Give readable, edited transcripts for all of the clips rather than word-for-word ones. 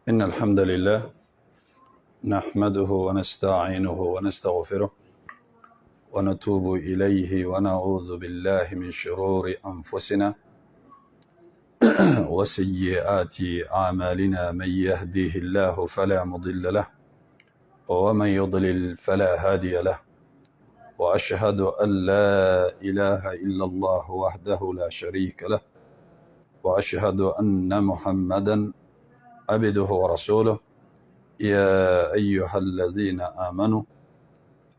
إن الحمد لله نحمده ونستعينه ونستغفره ونتوب إليه ونعوذ بالله من شرور أنفسنا وسيئات أعمالنا. من يهديه الله فلا مضل له ومن يضلل فلا هادي له، وأشهد أن لا إله إلا الله وحده لا شريك له، وأشهد أن محمدا عبده ورسوله. يا أيها الذين آمنوا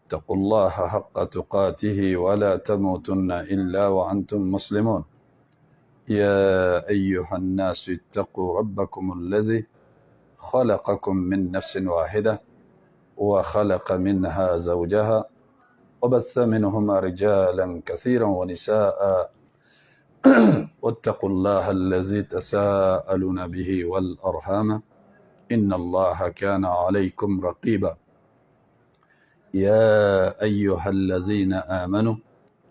اتقوا الله حق تقاته ولا تموتن إلا وأنتم مسلمون. يا أيها الناس اتقوا ربكم الذي خلقكم من نفس واحدة وخلق منها زوجها وبث منهما رجالا كثيرا ونساء واتقوا الله الذي تساءلون به والأرحام إن الله كان عليكم رقيبا. يا أيها الذين آمنوا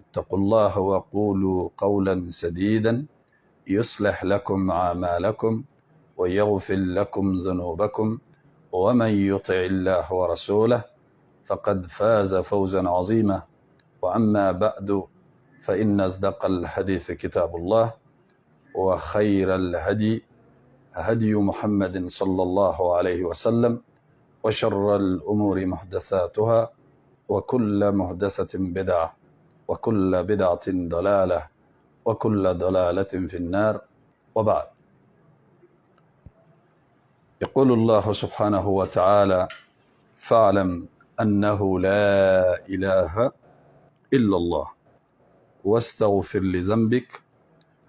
اتقوا الله وقولوا قولا سديدا يصلح لكم أعمالكم ويغفر لكم ذنوبكم، ومن يطع الله ورسوله فقد فاز فوزا عظيما. وأما بعد فإن أصدق الحديث كتاب الله، وخير الهدي هدي محمد صلى الله عليه وسلم، وشر الأمور محدثاتها، وكل محدثة بدعة، وكل بدعة ضلالة، وكل ضلالة في النار. وبعد، يقول الله سبحانه وتعالى: فاعلم أنه لا إله إلا الله واستغفر لذنبك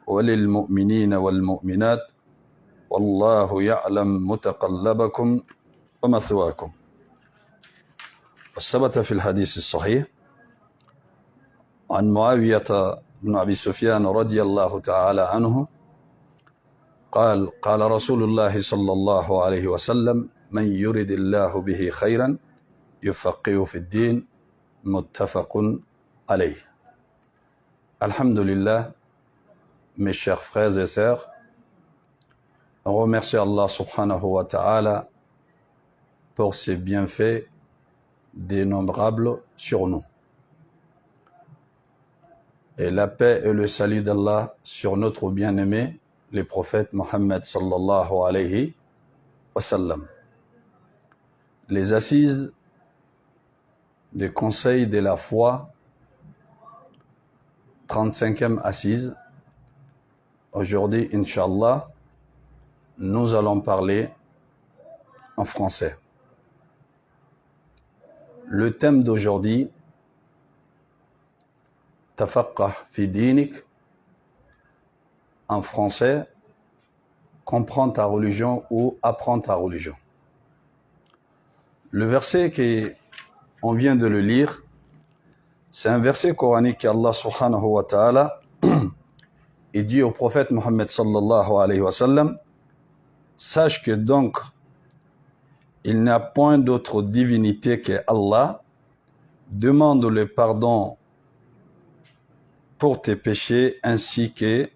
وللمؤمنين والمؤمنات والله يعلم متقلبكم ومثواكم. وثبت في الحديث الصحيح عن معاوية بن أبي سفيان رضي الله تعالى عنه قال رسول الله صلى الله عليه وسلم: من يرد الله به خيرا يفقهه في الدين. متفق عليه. Alhamdulillah, mes chers frères et sœurs, on remercie Allah subhanahu wa ta'ala pour ses bienfaits dénombrables sur nous. Et la paix et le salut d'Allah sur notre bien-aimé, le prophète Mohammed sallallahu alayhi wa sallam. Les assises des conseils de la foi, 35e assise. Aujourd'hui, Inch'Allah, nous allons parler en français. Le thème d'aujourd'hui, Tafaqqah fi dinik, en français, comprends ta religion ou apprends ta religion. Le verset qu'on vient de le lire, c'est un verset coranique qu'Allah subhanahu wa ta'ala il dit au prophète Mohammed sallallahu alayhi wa sallam: sache que donc il n'y a point d'autre divinité que Allah, demande le pardon pour tes péchés ainsi que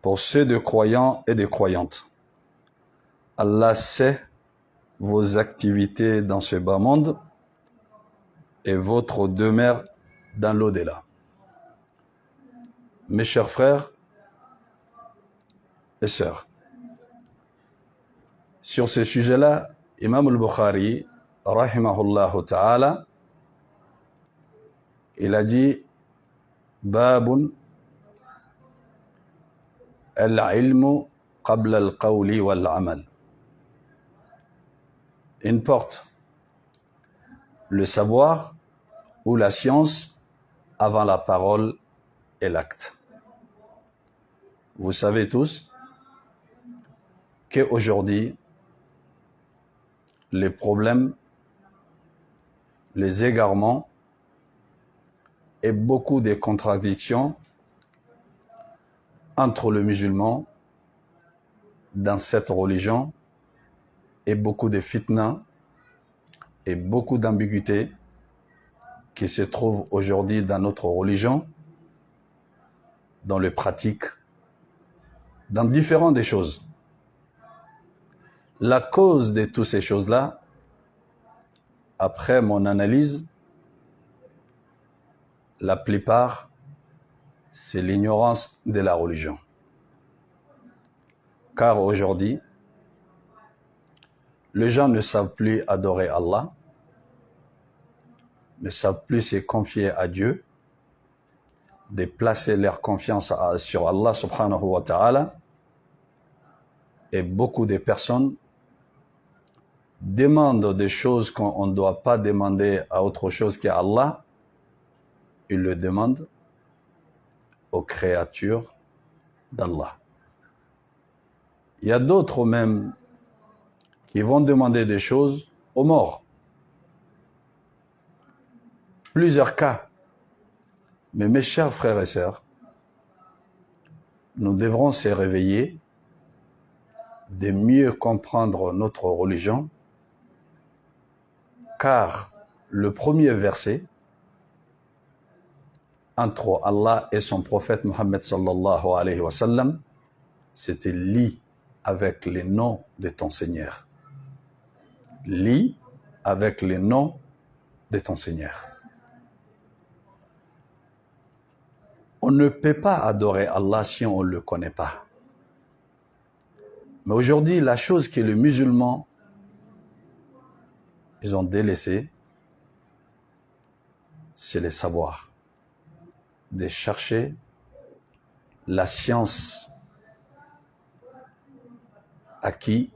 pour ceux de croyants et de croyantes. Allah sait vos activités dans ce bas monde et votre demeure dans l'au-delà. Mes chers frères et sœurs, sur ce sujet-là, Imam al-Bukhari, rahimahullah ta'ala, il a dit: Babun al-ilmu qabla al-qawli wal-amal. Une porte, le savoir ou la science avant la parole et l'acte. Vous savez tous qu'aujourd'hui, les problèmes, les égarements et beaucoup de contradictions entre le musulman dans cette religion et beaucoup de fitna et beaucoup d'ambiguïté qui se trouvent aujourd'hui dans notre religion, dans les pratiques, dans différentes des choses. La cause de toutes ces choses-là, après mon analyse, la plupart, c'est l'ignorance de la religion. Car aujourd'hui, les gens ne savent plus adorer Allah, ne savent plus se confier à Dieu, de placer leur confiance sur Allah subhanahu wa ta'ala. Et beaucoup de personnes demandent des choses qu'on ne doit pas demander à autre chose qu'à Allah. Ils le demandent aux créatures d'Allah. Il y a d'autres même qui vont demander des choses aux morts. Plusieurs cas. Mais mes chers frères et sœurs, nous devrons se réveiller, de mieux comprendre notre religion, car le premier verset entre Allah et son prophète Mohammed sallallahu alayhi wa sallam, c'était « lis avec les noms de ton Seigneur ». Lis avec les noms de ton Seigneur. On ne peut pas adorer Allah si on ne le connaît pas. Mais aujourd'hui, la chose que les musulmans, ils ont délaissé, c'est le savoir. De chercher la science acquise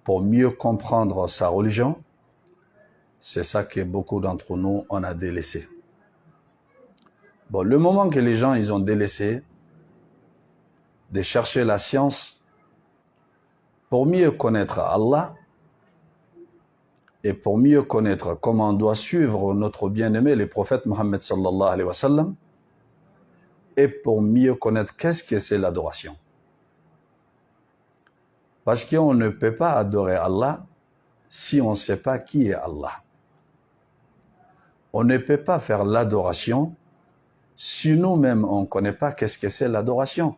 pour mieux comprendre sa religion. C'est ça que beaucoup d'entre nous, on a délaissé. Bon, le moment que les gens, ils ont délaissé de chercher la science pour mieux connaître Allah et pour mieux connaître comment on doit suivre notre bien-aimé, le prophète Mohammed sallallahu alayhi wa sallam, et pour mieux connaître qu'est-ce que c'est l'adoration. Parce qu'on ne peut pas adorer Allah si on ne sait pas qui est Allah. On ne peut pas faire l'adoration si nous-mêmes on ne connaît pas qu'est-ce que c'est l'adoration.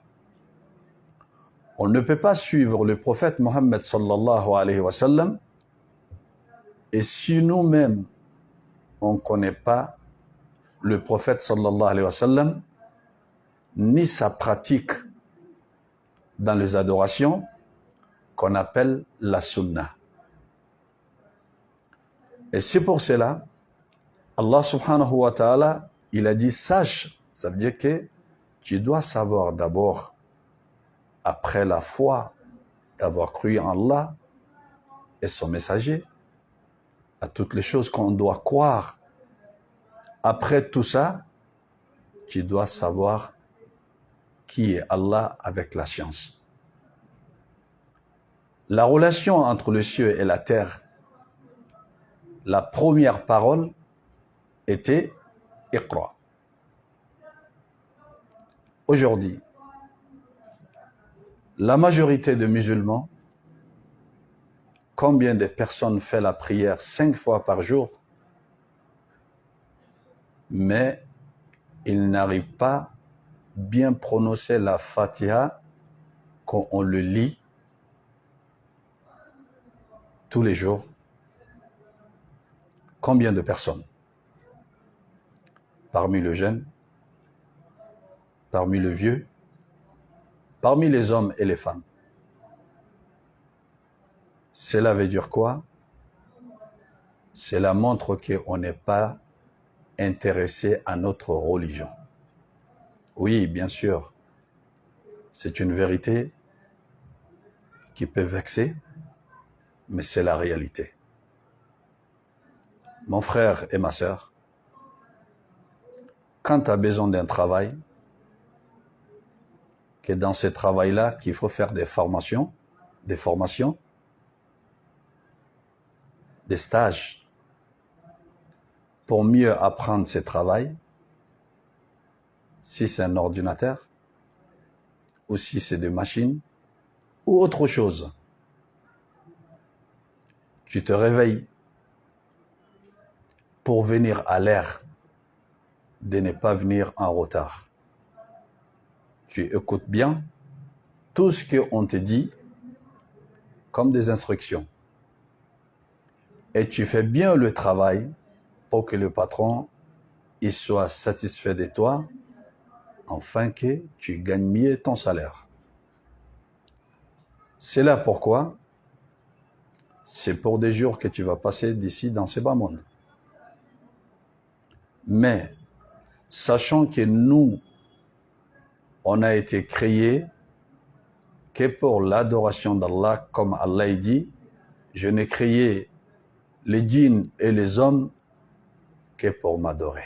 On ne peut pas suivre le prophète Mohammed sallallahu alayhi wa sallam et si nous-mêmes on ne connaît pas le prophète sallallahu alayhi wa sallam ni sa pratique dans les adorations qu'on appelle la sunna. Et c'est pour cela, Allah subhanahu wa ta'ala, il a dit sache, ça veut dire que tu dois savoir d'abord, après la foi, d'avoir cru en Allah et son messager, à toutes les choses qu'on doit croire. Après tout ça, tu dois savoir qui est Allah avec la science. La relation entre le ciel et la terre, la première parole était Iqra. Aujourd'hui, la majorité de musulmans, combien de personnes font la prière 5 fois par jour, mais ils n'arrivent pas bien prononcer la Fatiha quand on le lit tous les jours. Combien de personnes? Parmi les jeunes, parmi les vieux, parmi les hommes et les femmes. Cela veut dire quoi? Cela montre qu'on n'est pas intéressé à notre religion. Oui, bien sûr, c'est une vérité qui peut vexer, mais c'est la réalité. Mon frère et ma sœur, quand tu as besoin d'un travail, que dans ce travail-là, qu'il faut faire des formations, des stages, pour mieux apprendre ce travail, si c'est un ordinateur, ou si c'est des machines, ou autre chose. Tu te réveilles pour venir à l'heure, de ne pas venir en retard. Tu écoutes bien tout ce qu'on te dit comme des instructions. Et tu fais bien le travail pour que le patron il soit satisfait de toi, afin que tu gagnes mieux ton salaire. C'est là pourquoi c'est pour des jours que tu vas passer d'ici dans ce bas monde. Mais, sachant que nous, on a été créés que pour l'adoration d'Allah, comme Allah dit, je n'ai créé les djinns et les hommes que pour m'adorer.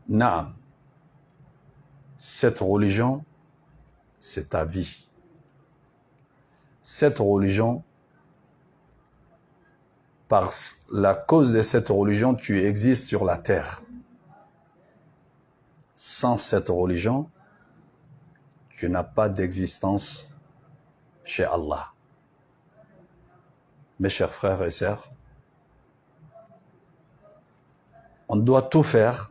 Naam, cette religion, c'est ta vie. Cette religion, par la cause de cette religion, tu existes sur la terre. Sans cette religion, tu n'as pas d'existence chez Allah. Mes chers frères et sœurs, on doit tout faire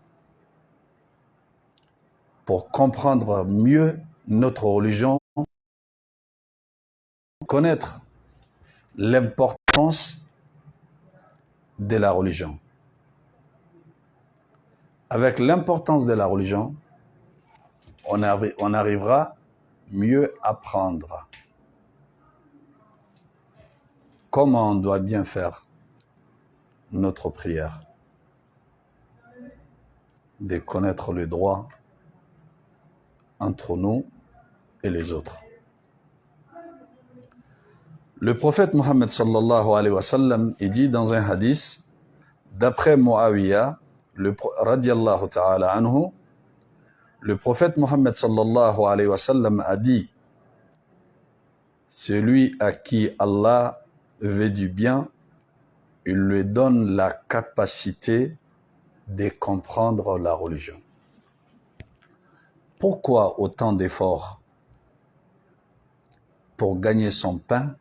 pour comprendre mieux notre religion, connaître l'importance de la religion. Avec l'importance de la religion, on arrivera mieux à apprendre comment on doit bien faire notre prière, de connaître le droit entre nous et les autres. Le prophète Mohammed sallallahu alayhi wa sallam, il dit dans un hadith, d'après Muawiyah, radiallahu ta'ala anhu, le prophète Mohammed sallallahu alayhi wa sallam a dit, celui à qui Allah veut du bien, il lui donne la capacité de comprendre la religion. Pourquoi autant d'efforts pour gagner son pain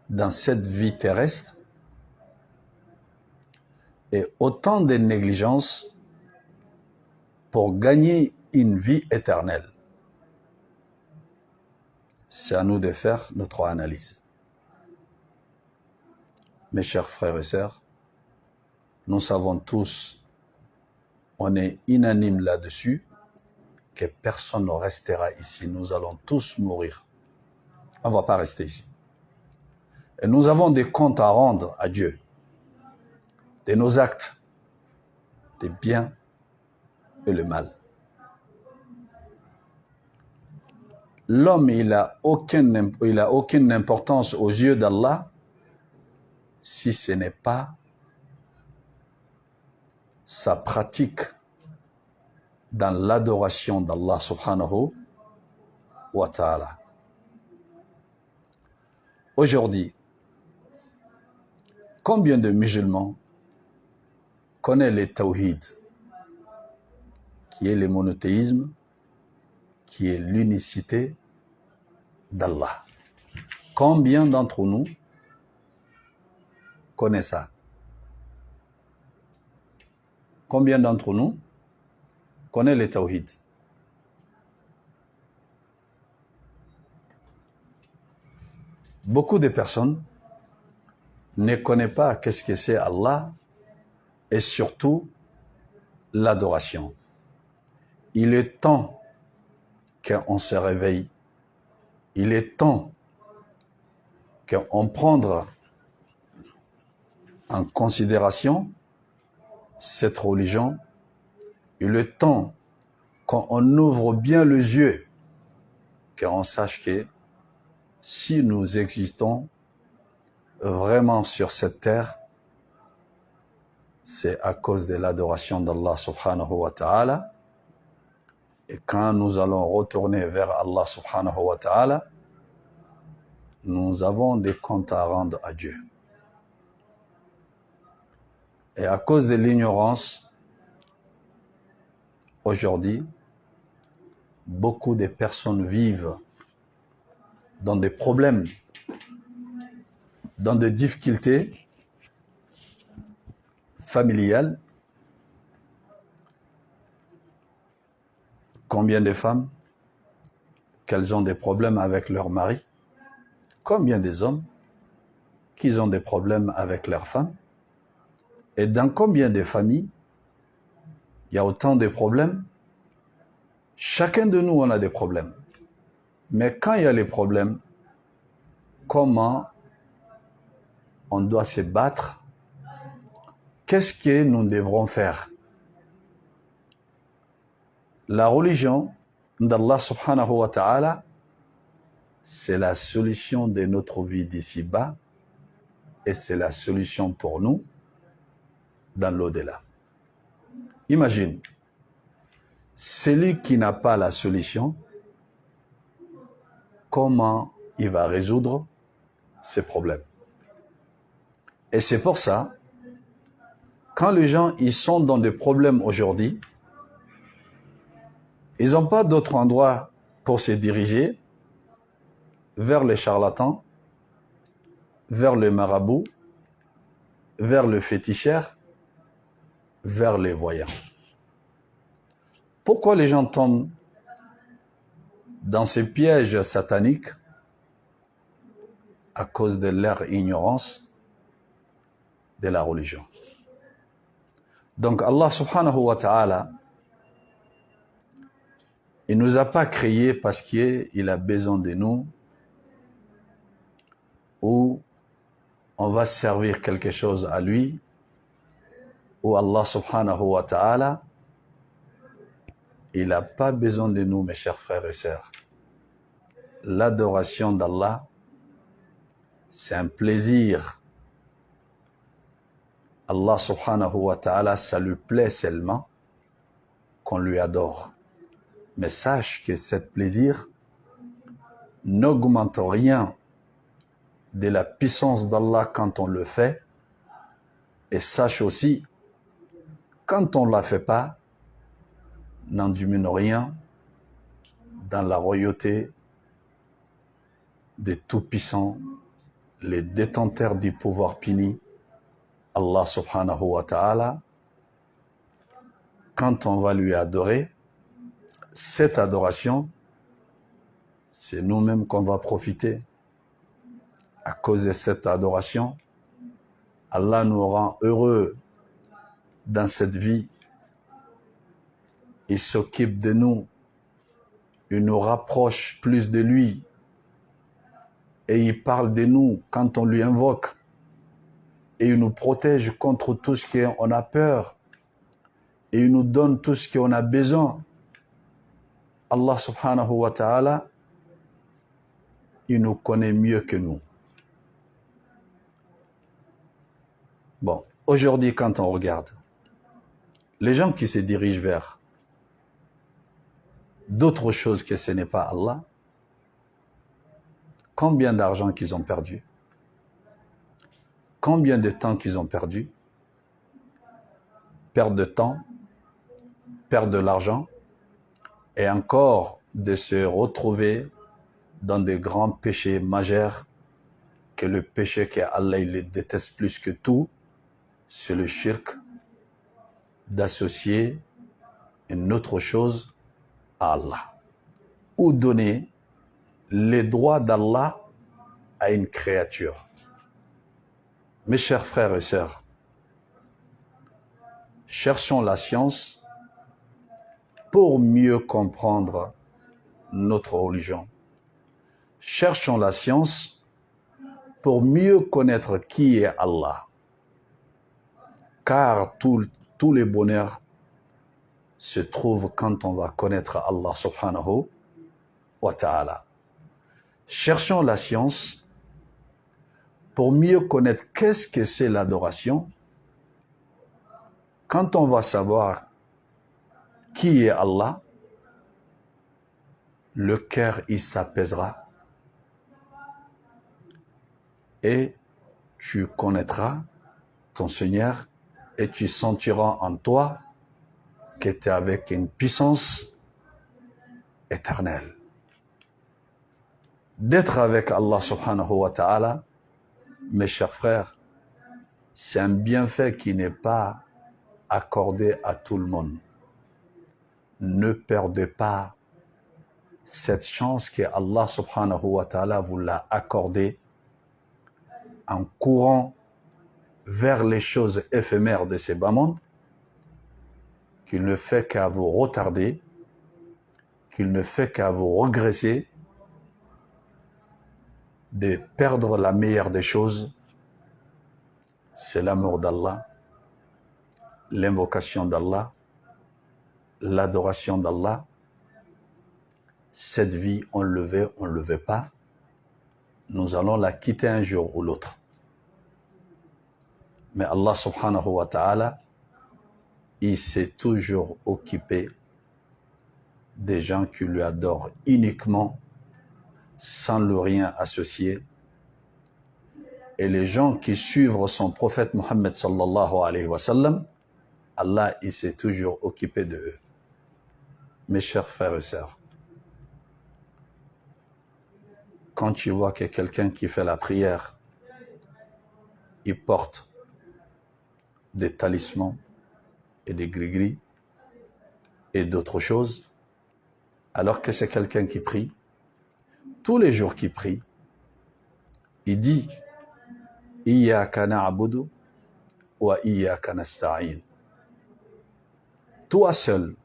dans cette vie terrestre et autant de négligence pour gagner une vie éternelle? C'est à nous de faire notre analyse. Mes chers frères et sœurs, nous savons tous, on est unanime là-dessus, que personne ne restera ici. Nous allons tous mourir. On ne va pas rester ici. Et nous avons des comptes à rendre à Dieu, de nos actes, des biens et le mal. L'homme, il n'a aucune importance aux yeux d'Allah si ce n'est pas sa pratique dans l'adoration d'Allah subhanahu wa ta'ala. Aujourd'hui, combien de musulmans connaissent le tawhid, qui est le monothéisme, qui est l'unicité d'Allah? Combien d'entre nous connaissent ça? Combien d'entre nous connaissent le tawhid? Beaucoup de personnes ne connaissent pas qu'est-ce que c'est Allah et surtout l'adoration. Il est temps qu'on se réveille. Il est temps qu'on prenne en considération cette religion. Il est temps qu'on ouvre bien les yeux, qu'on sache que si nous existons vraiment sur cette terre, c'est à cause de l'adoration d'Allah subhanahu wa ta'ala. Et quand nous allons retourner vers Allah subhanahu wa ta'ala, nous avons des comptes à rendre à Dieu. Et à cause de l'ignorance, aujourd'hui, beaucoup de personnes vivent dans des problèmes, dans des difficultés familiales. Combien de femmes qu'elles ont des problèmes avec leur mari, combien des hommes qui ont des problèmes avec leurs femmes, et dans combien de familles il y a autant de problèmes. Chacun de nous, on a des problèmes. Mais quand il y a les problèmes, comment on doit se battre? Qu'est-ce que nous devrons faire? La religion d'Allah subhanahu wa ta'ala, c'est la solution de notre vie d'ici-bas et c'est la solution pour nous dans l'au-delà. Imagine, celui qui n'a pas la solution, comment il va résoudre ses problèmes? Et c'est pour ça, quand les gens ils sont dans des problèmes aujourd'hui, ils n'ont pas d'autre endroit pour se diriger vers les charlatans, vers les marabouts, vers le féticheur, vers les voyants. Pourquoi les gens tombent dans ces pièges sataniques? À cause de leur ignorance de la religion. Donc Allah subhanahu wa ta'ala, il ne nous a pas créés parce qu'il a besoin de nous ou on va servir quelque chose à lui, ou Allah subhanahu wa ta'ala, il n'a pas besoin de nous, mes chers frères et sœurs. L'adoration d'Allah, c'est un plaisir. Allah subhanahu wa ta'ala, ça lui plaît seulement qu'on lui adore. Mais sache que ce plaisir n'augmente rien de la puissance d'Allah quand on le fait. Et sache aussi, quand on ne la fait pas, n'en diminue rien dans la royauté des tout-puissants, les détenteurs du pouvoir puni, Allah subhanahu wa ta'ala. Quand on va lui adorer, cette adoration, c'est nous-mêmes qu'on va profiter. À cause de cette adoration, Allah nous rend heureux dans cette vie. Il s'occupe de nous. Il nous rapproche plus de lui. Et il parle de nous quand on lui invoque. Et il nous protège contre tout ce qu'on a peur. Et il nous donne tout ce qu'on a besoin. Allah subhanahu wa ta'ala, il nous connaît mieux que nous. Bon, aujourd'hui, quand on regarde, les gens qui se dirigent vers d'autres choses que ce n'est pas Allah, combien d'argent qu'ils ont perdu? Combien de temps qu'ils ont perdu? Perte de temps, perte de l'argent, et encore de se retrouver dans des grands péchés majeurs, que le péché qu'Allah il déteste plus que tout, c'est le shirk, d'associer une autre chose à Allah, ou donner les droits d'Allah à une créature. Mes chers frères et sœurs, cherchons la science pour mieux comprendre notre religion. Cherchons la science pour mieux connaître qui est Allah. Car tous les bonheurs se trouvent quand on va connaître Allah subhanahu wa ta'ala. Cherchons la science pour mieux connaître qu'est-ce que c'est l'adoration. Quand on va savoir qui est Allah, le cœur il s'apaisera et tu connaîtras ton Seigneur et tu sentiras en toi que tu es avec une puissance éternelle. D'être avec Allah subhanahu wa ta'ala, mes chers frères, c'est un bienfait qui n'est pas accordé à tout le monde. Ne perdez pas cette chance que Allah subhanahu wa ta'ala vous l'a accordée en courant vers les choses éphémères de ces bas mondes, qu'il ne fait qu'à vous retarder, qu'il ne fait qu'à vous regresser, de perdre la meilleure des choses, c'est l'amour d'Allah, l'invocation d'Allah, l'adoration d'Allah. Cette vie, on le veut pas, nous allons la quitter un jour ou l'autre. Mais Allah subhanahu wa ta'ala, il s'est toujours occupé des gens qui lui adorent uniquement, sans le rien associer. Et les gens qui suivent son prophète Mohammed sallallahu alayhi wa sallam, Allah, il s'est toujours occupé de eux. Mes chers frères et sœurs, quand tu vois que quelqu'un qui fait la prière, il porte des talismans et des gris-gris et d'autres choses, alors que c'est quelqu'un qui prie, tous les jours qu'il prie, il dit « Iyyaka na'budu wa iyyaka nasta'in » Toi seul,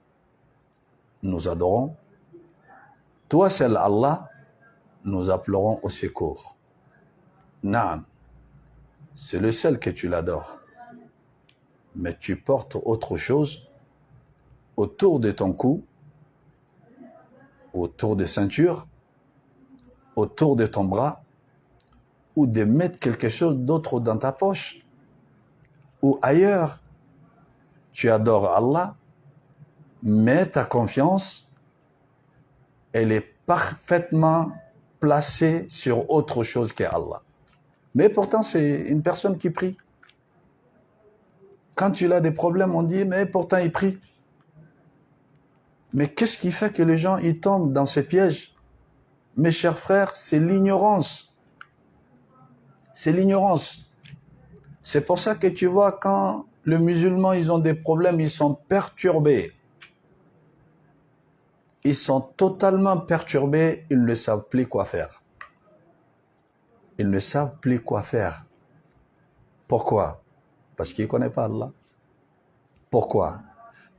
nous adorons, toi seul, Allah, nous appellerons au secours. Naam, c'est le seul que tu l'adores. Mais tu portes autre chose autour de ton cou, autour des ceintures, autour de ton bras, ou de mettre quelque chose d'autre dans ta poche, ou ailleurs. Tu adores Allah, mais ta confiance, elle est parfaitement placée sur autre chose qu'Allah. Mais pourtant, c'est une personne qui prie. Quand tu as des problèmes, on dit, mais pourtant il prie. Mais qu'est-ce qui fait que les gens ils tombent dans ces pièges? Mes chers frères, c'est l'ignorance. C'est l'ignorance. C'est pour ça que tu vois, quand les musulmans ils ont des problèmes, ils sont perturbés. Ils sont totalement perturbés, ils ne savent plus quoi faire. Ils ne savent plus quoi faire. Pourquoi? Parce qu'ils ne connaissent pas Allah. Pourquoi?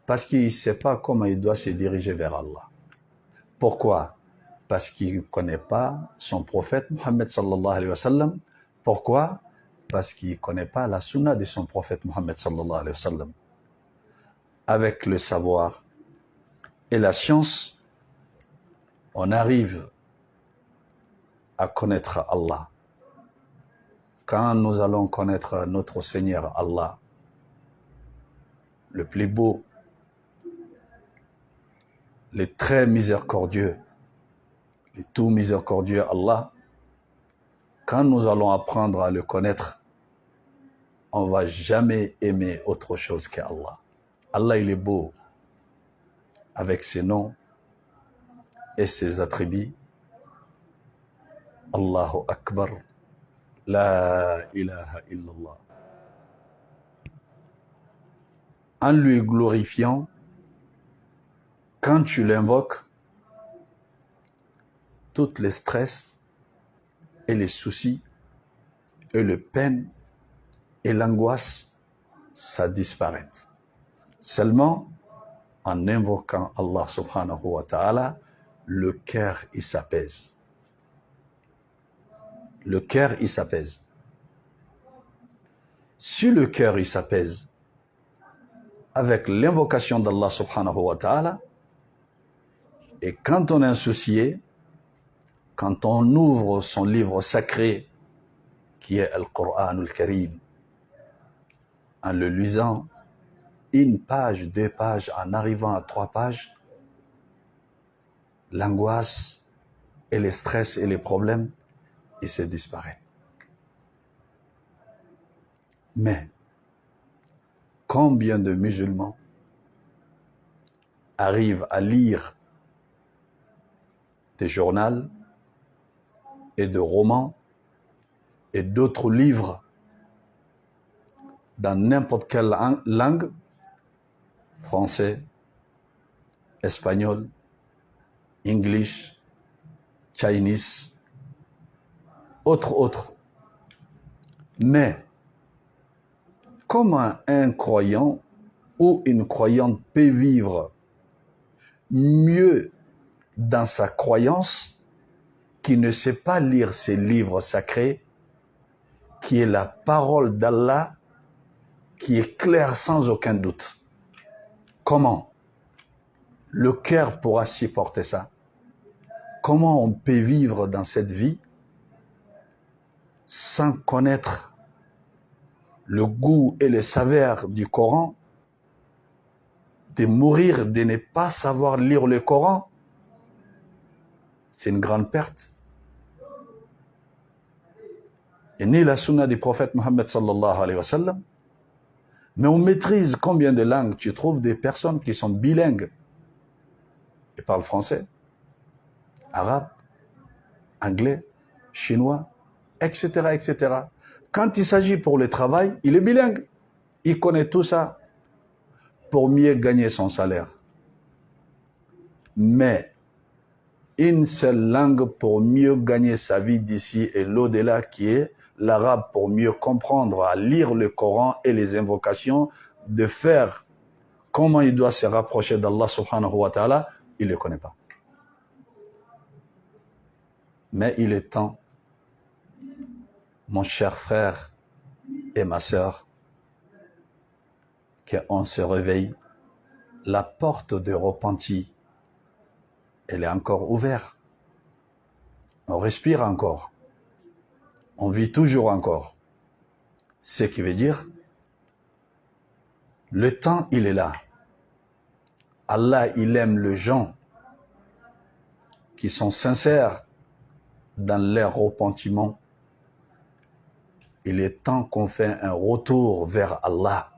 Parce qu'il ne sait pas comment il doit se diriger vers Allah. Pourquoi? Parce qu'il ne connaît pas son prophète Mohammed sallallahu alayhi wa sallam. Pourquoi? Parce qu'il ne connaît pas la sunna de son prophète Mohammed sallallahu alayhi wa sallam. Avec le savoir et la science, on arrive à connaître Allah. Quand nous allons connaître notre Seigneur Allah, le plus beau, le très miséricordieux, le tout miséricordieux Allah, quand nous allons apprendre à le connaître, on ne va jamais aimer autre chose qu'Allah. Allah, il est beau, avec ses noms et ses attributs. Allahu Akbar, la ilaha illallah. En lui glorifiant, quand tu l'invoques, tous les stress et les soucis et les peines et l'angoisse, ça disparaît. Seulement, en invoquant Allah subhanahu wa ta'ala, le cœur, il s'apaise. Le cœur, il s'apaise. Si le cœur, il s'apaise avec l'invocation d'Allah subhanahu wa ta'ala, et quand on est insoucié, quand on ouvre son livre sacré, qui est Al-Qur'an al-Karim, en le lisant, une page, 2 pages, en arrivant à 3 pages, l'angoisse et les stress et les problèmes, ils se disparaissent. Mais, combien de musulmans arrivent à lire des journaux et de romans et d'autres livres dans n'importe quelle langue, français, espagnol, English, Chinese, autres. Mais comment un croyant ou une croyante peut vivre mieux dans sa croyance qui ne sait pas lire ces livres sacrés, qui est la parole d'Allah, qui est claire sans aucun doute? Comment le cœur pourra supporter ça? Comment on peut vivre dans cette vie sans connaître le goût et les saveurs du Coran, de mourir, de ne pas savoir lire le Coran? C'est une grande perte. Et ni la sunna du prophète Mohammed sallallahu alayhi wa sallam, mais on maîtrise combien de langues? Tu trouves des personnes qui sont bilingues et parlent français, arabe, anglais, chinois, etc., etc. Quand il s'agit pour le travail, il est bilingue. Il connaît tout ça pour mieux gagner son salaire. Mais une seule langue pour mieux gagner sa vie d'ici et l'au-delà, qui est l'arabe, pour mieux comprendre, à lire le Coran et les invocations, de faire comment il doit se rapprocher d'Allah subhanahu wa ta'ala, il ne le connaît pas. Mais il est temps, mon cher frère et ma sœur, qu'on se réveille. La porte de repenti, elle est encore ouverte. On respire encore. On vit toujours encore. Ce qui veut dire, le temps, il est là. Allah, il aime les gens qui sont sincères dans leur repentiment. Il est temps qu'on fait un retour vers Allah,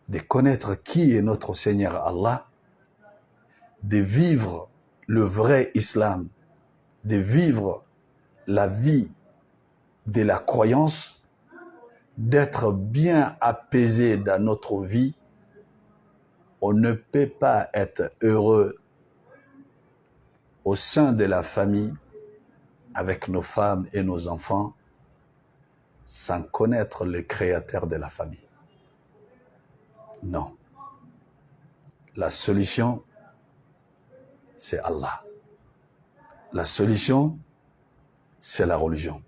de connaître qui est notre Seigneur Allah, de vivre le vrai islam, de vivre la vie de la croyance, d'être bien apaisé dans notre vie. On ne peut pas être heureux au sein de la famille, avec nos femmes et nos enfants, sans connaître le créateur de la famille. Non. La solution, c'est Allah. La solution, c'est la religion.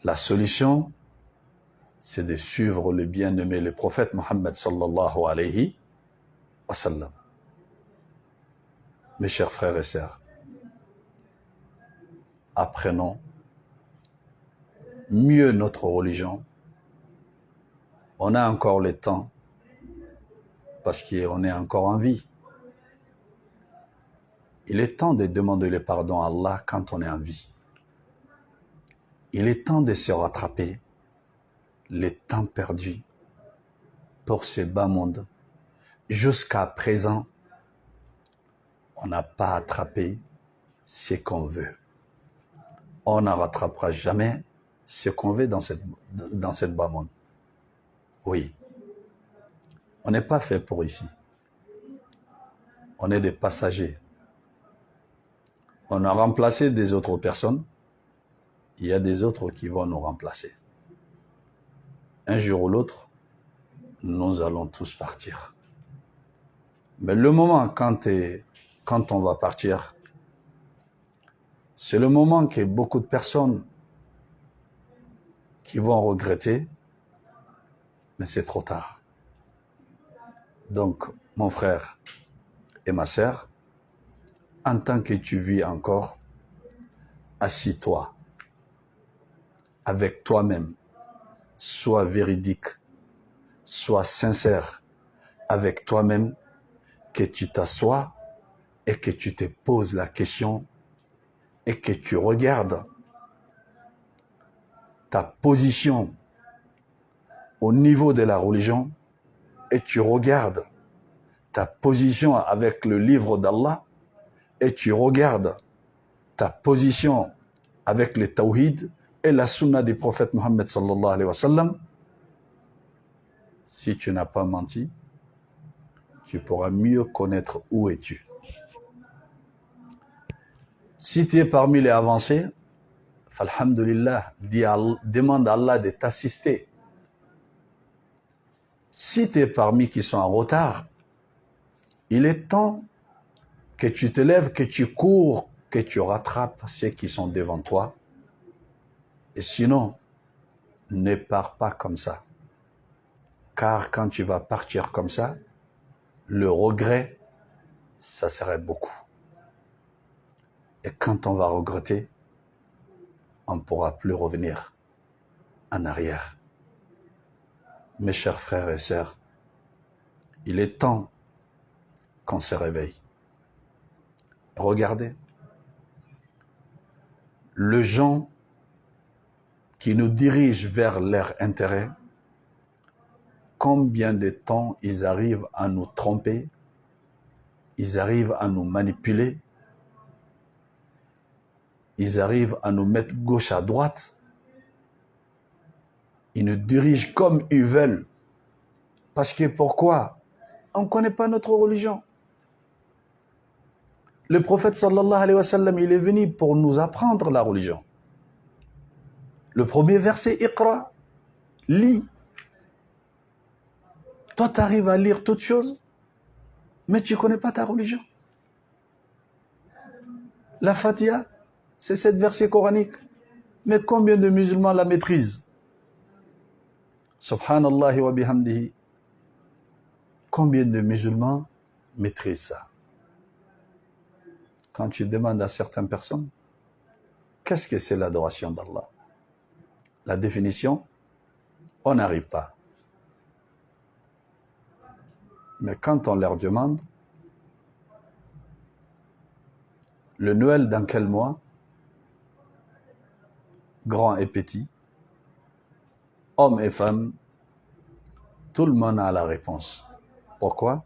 La solution, c'est de suivre le bien-aimé, le prophète Mohammed sallallahu alayhi wa sallam. Mes chers frères et sœurs, apprenons mieux notre religion. On a encore le temps, parce qu'on est encore en vie. Il est temps de demander le pardon à Allah quand on est en vie. Il est temps de se rattraper les temps perdus pour ce bas monde. Jusqu'à présent, on n'a pas attrapé ce qu'on veut. On ne rattrapera jamais ce qu'on veut dans cette bas monde. Oui. On n'est pas fait pour ici. On est des passagers. On a remplacé des autres personnes. Il y a des autres qui vont nous remplacer. Un jour ou l'autre, nous allons tous partir. Mais le moment quand on va partir, c'est le moment que beaucoup de personnes qui vont regretter, mais c'est trop tard. Donc, mon frère et ma sœur, en tant que tu vis encore, assis-toi avec toi-même, sois véridique, sois sincère avec toi-même, que tu t'assoies et que tu te poses la question et que tu regardes ta position au niveau de la religion et tu regardes ta position avec le livre d'Allah et tu regardes ta position avec le tawhid et la sunna du prophète Mohammed sallallahu alayhi wa sallam. Si tu n'as pas menti, tu pourras mieux connaître où es-tu. Si tu es parmi les avancés, alhamdulillah, demande à Allah de t'assister. Si tu es parmi qui sont en retard, il est temps que tu te lèves, que tu cours, que tu rattrapes ceux qui sont devant toi. Et sinon, ne pars pas comme ça. Car quand tu vas partir comme ça, le regret, ça serait beaucoup. Et quand on va regretter, on ne pourra plus revenir en arrière. Mes chers frères et sœurs, il est temps qu'on se réveille. Regardez, les gens qui nous dirigent vers leur intérêt, combien de temps ils arrivent à nous tromper, ils arrivent à nous manipuler, ils arrivent à nous mettre gauche à droite, ils nous dirigent comme ils veulent. Parce que pourquoi? On ne connaît pas notre religion. Le prophète sallallahu alayhi wa sallam, il est venu pour nous apprendre la religion. Le premier verset, Iqra, lis. Toi, tu arrives à lire toutes choses, mais tu ne connais pas ta religion. La Fatiha, c'est 7 versets coraniques. Mais combien de musulmans la maîtrisent? Subhanallah wa bihamdihi. Combien de musulmans maîtrisent ça? Quand tu demandes à certaines personnes, qu'est-ce que c'est l'adoration d'Allah? La définition, on n'arrive pas. Mais quand on leur demande, le Noël dans quel mois? Grand et petit, hommes et femmes, tout le monde a la réponse. Pourquoi?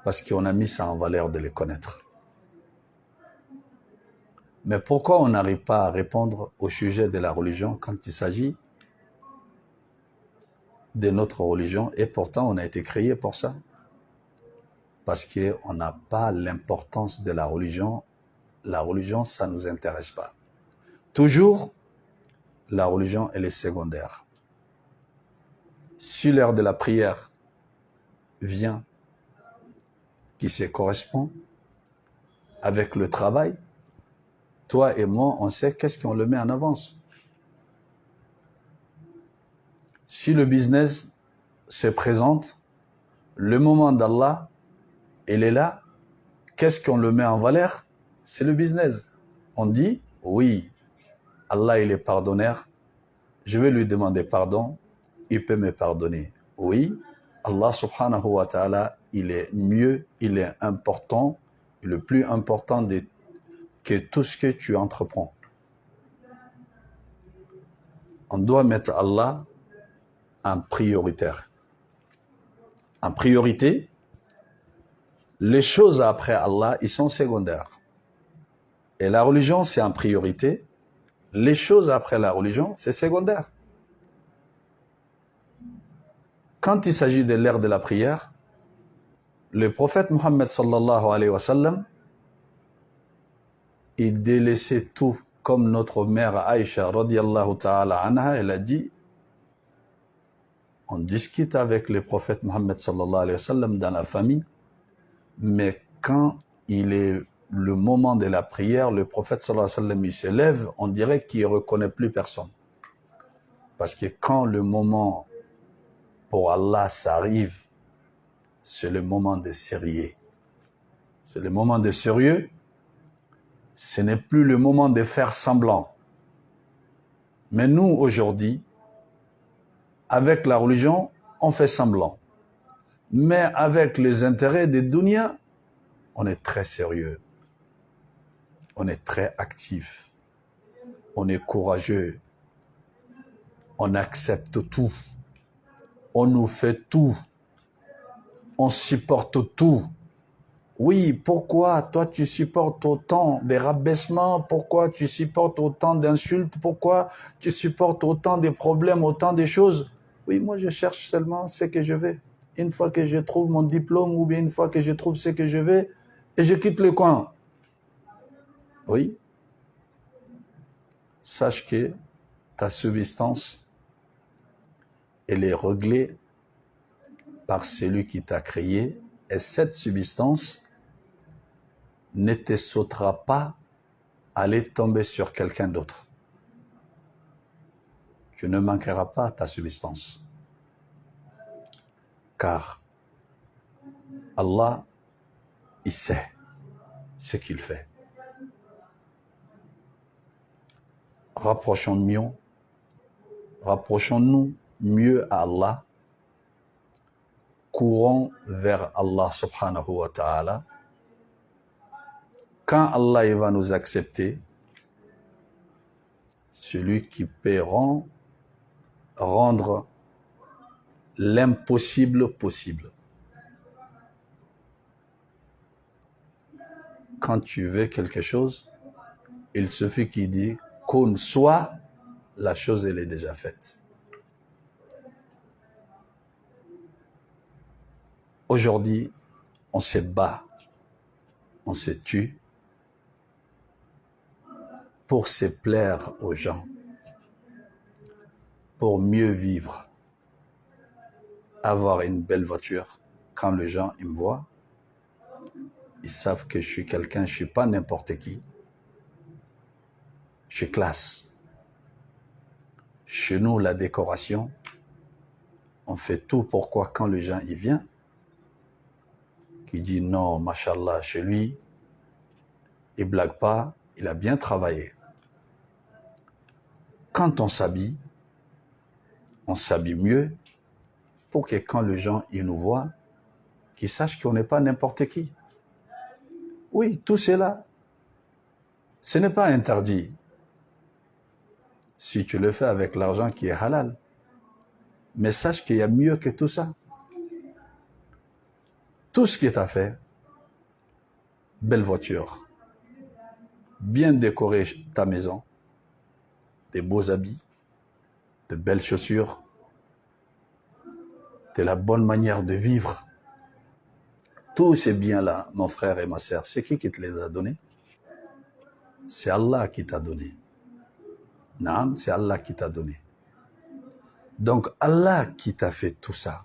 Parce qu'on a mis ça en valeur de les connaître. Mais pourquoi on n'arrive pas à répondre au sujet de la religion quand il s'agit de notre religion? Et pourtant, on a été créé pour ça. Parce qu'on n'a pas l'importance de la religion. La religion, ça ne nous intéresse pas. Toujours, la religion, elle est secondaire. Si l'heure de la prière vient, qui se correspond avec le travail, toi et moi, on sait qu'est-ce qu'on le met en avance. Si le business se présente, le moment d'Allah, il est là, qu'est-ce qu'on le met en valeur? C'est le business. On dit, oui, Allah il est pardonneur, je vais lui demander pardon, il peut me pardonner. Oui, Allah subhanahu wa ta'ala, il est mieux, il est important, le plus important que tout ce que tu entreprends. On doit mettre Allah en prioritaire. En priorité, les choses après Allah, ils sont secondaires. Et la religion, c'est en priorité. Les choses après la religion, c'est secondaire. Quand il s'agit de l'ère de la prière, le prophète Mohammed sallallahu alayhi wa sallam, il délaissait tout, comme notre mère Aïcha radiyallahu ta'ala anha, elle a dit, on discute avec le prophète Mohammed sallallahu alayhi wa sallam dans la famille, mais quand il est le moment de la prière, le prophète sallallahu alayhi wa sallam, il se lève, on dirait qu'il ne reconnaît plus personne. Parce que quand le moment pour Allah s'arrive, c'est le moment de sérieux. C'est le moment de sérieux. Ce n'est plus le moment de faire semblant. Mais nous, aujourd'hui, avec la religion, on fait semblant. Mais avec les intérêts des dunya, on est très sérieux. On est très actif. On est courageux. On accepte tout. On nous fait tout. On supporte tout. Oui, pourquoi toi tu supportes autant des rabaissements? Pourquoi tu supportes autant d'insultes? Pourquoi tu supportes autant de problèmes, autant de choses? Oui, moi je cherche seulement ce que je veux. Une fois que je trouve mon diplôme ou bien une fois que je trouve ce que je veux, et je quitte le coin. Oui, sache que ta subsistance, elle est réglée par celui qui t'a créé, et cette subsistance ne te sautera pas à aller tomber sur quelqu'un d'autre. Tu ne manqueras pas ta subsistance. Car Allah, il sait ce qu'il fait. Rapprochons-nous mieux à Allah, courons vers Allah subhanahu wa ta'ala. Quand Allah il va nous accepter, celui qui peut rendre l'impossible possible. Quand tu veux quelque chose, il suffit qu'il dit qu'on soit, la chose elle est déjà faite. Aujourd'hui, on se bat, on se tue pour se plaire aux gens, pour mieux vivre, avoir une belle voiture. Quand les gens ils me voient, ils savent que je suis quelqu'un, je ne suis pas n'importe qui. Je suis classe. Chez nous, la décoration, on fait tout pourquoi quand les gens y viennent, qui dit non, machallah, chez lui, il ne blague pas, il a bien travaillé. Quand on s'habille mieux pour que quand les gens ils nous voient, qu'ils sachent qu'on n'est pas n'importe qui. Oui, tout cela, ce n'est pas interdit. Si tu le fais avec l'argent qui est halal. Mais sache qu'il y a mieux que tout ça. Tout ce qui est à faire, belle voiture, bien décorer ta maison, des beaux habits, de belles chaussures, de la bonne manière de vivre. Tous ces biens-là, mon frère et ma sœur, c'est qui te les a donnés? C'est Allah qui t'a donné. Naam, c'est Allah qui t'a donné. Donc Allah qui t'a fait tout ça,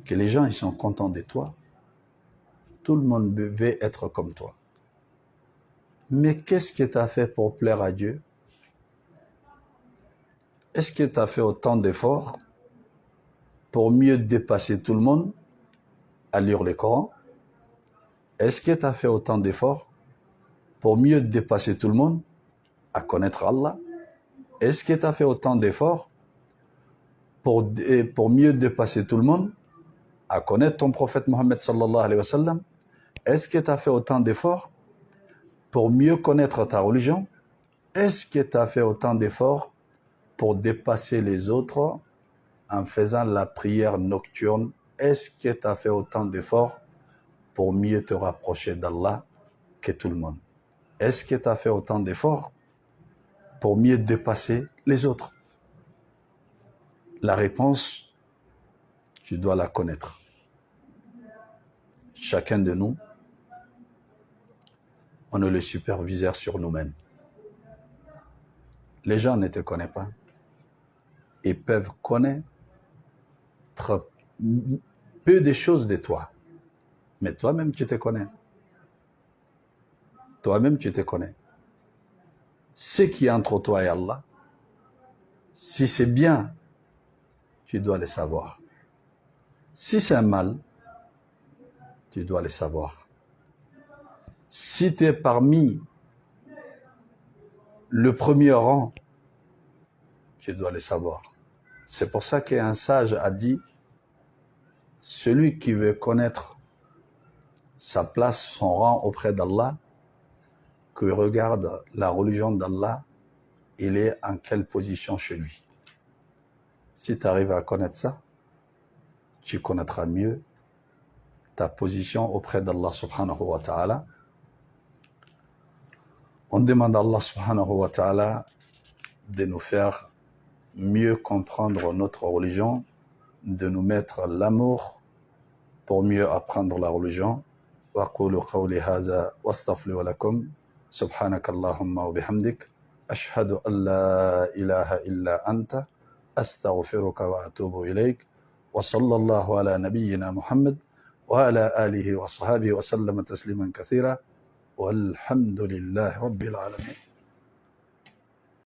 que les gens ils sont contents de toi, tout le monde veut être comme toi. Mais qu'est-ce que tu as fait pour plaire à Dieu? Est-ce que tu as fait autant d'efforts pour mieux dépasser tout le monde à lire le Coran? Est-ce que tu as fait autant d'efforts pour mieux dépasser tout le monde à connaître Allah? Est-ce que tu as fait autant d'efforts pour mieux dépasser tout le monde à connaître ton prophète Mohammed sallallahu alayhi wa sallam? Est-ce que tu as fait autant d'efforts pour mieux connaître ta religion? Est-ce que tu as fait autant d'efforts pour dépasser les autres en faisant la prière nocturne? Est-ce que tu as fait autant d'efforts pour mieux te rapprocher d'Allah que tout le monde? Est-ce que tu as fait autant d'efforts pour mieux dépasser les autres? La réponse, tu dois la connaître. Chacun de nous, on est le superviseur sur nous-mêmes. Les gens ne te connaissent pas. Ils peuvent connaître peu de choses de toi. Mais toi-même, tu te connais. Toi-même, tu te connais. Ce qui est entre toi et Allah, si c'est bien, tu dois le savoir. Si c'est un mal, tu dois le savoir. Si tu es parmi le premier rang, tu dois le savoir. C'est pour ça qu'un sage a dit, celui qui veut connaître sa place, son rang auprès d'Allah, que regarde la religion d'Allah, il est en quelle position chez lui. Si tu arrives à connaître ça, tu connaîtras mieux ta position auprès d'Allah subhanahu wa ta'ala. On demande à Allah subhanahu wa ta'ala de nous faire mieux comprendre notre religion, de nous mettre l'amour pour mieux apprendre la religion وأقول قولي هذا واستغفر لكم. سبحانك اللهم وبحمدك أشهد أن لا إله إلا أنت أستغفرك وأتوب إليك. وصلى الله على نبينا محمد وعلى آله وصحبه وسلم تسليما كثيرا والحمد لله رب العالمين.